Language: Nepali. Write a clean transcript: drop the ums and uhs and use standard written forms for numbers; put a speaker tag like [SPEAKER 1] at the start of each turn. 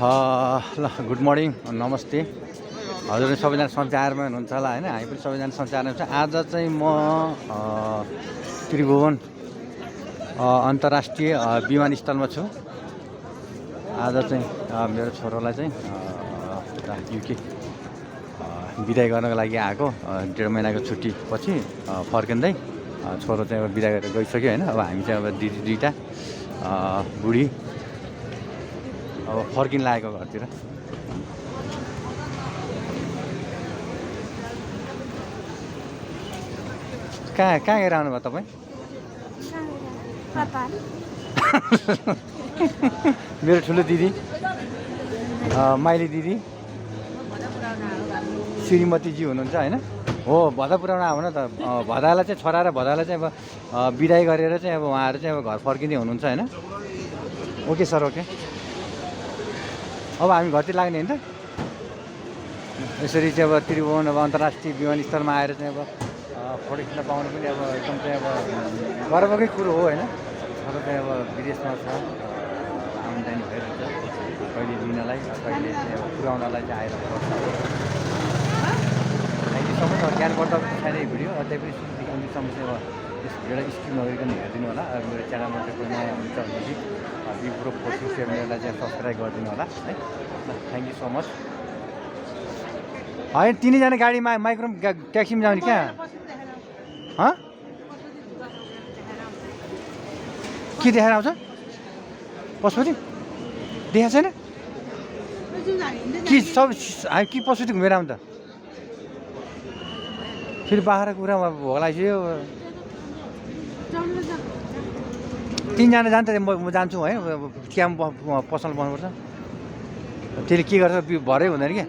[SPEAKER 1] ल गुड मर्निङ नमस्ते हजुर सबैजना सञ्चारमा हुनुहुन्छ होला होइन हामी पनि सबैजना सञ्चारमा हुन्छ। आज चाहिँ म त्रिभुवन अन्तर्राष्ट्रिय विमानस्थलमा छु। आज चाहिँ मेरो छोरोलाई चाहिँ युके बिदाई गर्नको लागि आएको। 1.5 महिनाको छुट्टी पछि फर्किँदै छोरो चाहिँ अब बिदा गरेर गइसक्यो होइन। अब हामी चाहिँ अब दिदी दुईवटा बुढी अब फर्किन लागेको घरतिर। कहाँ गएर आउनुभयो तपाईँ? मेरो ठुलो दिदी माइली दिदी श्रीमतीजी हुनुहुन्छ होइन। हो भदा पुऱ्याउन आउनु न त। भदालाई चाहिँ छोरा र भदालाई चाहिँ अब बिदाई गरेर चाहिँ अब उहाँहरू चाहिँ अब घर फर्किँदै हुनुहुन्छ होइन। Okay sir okay. अब हामी घरतिर लाग्ने होइन त। यसरी चाहिँ अब त्रिभुवन अब अन्तर्राष्ट्रिय विमानस्थलमा आएर चाहिँ अब फोटो खिच्न पाउनु पनि अब एकदम चाहिँ अब गर्वकै कुरो हो होइन। छोरो चाहिँ अब विदेशमा छ, आमदानी भइरहेछ, कहिले लिनलाई कहिले चाहिँ अब पुर्याउनलाई चाहिँ आएर बस्छ। Thank you so much. ज्ञान गर्दा छैन यो भिडियो अझै पनि सुरुदेखि अन्तिमसम्म चाहिँ अब यस भिडियोलाई स्किप नगरिकन हेरिदिनु होला। मेरो च्यानलमा चाहिँ कोही नयाँ हुनुहुन्छ भनेदेखि विप्रो फोर्सिङ सेभेनलाई चाहिँ सब्सक्राइब गरिदिनु होला है। Thank you so much. होइन तिनैजना गाडीमा माइक्रो ट्याक्सीमा जाउने क्या? के देखाएर आउँछ? पशुपति देखाएको छैन कि? सब हामी कि पशुपति घुमेर आउँ त? फेरि बाख्राको कुरामा भोक लागिसक्यो। तिनजना जान्छ म जान्छु है। चियामा पसल बनाउनुपर्छ। त्यसले के गर्छ भरै हुँदैन क्या।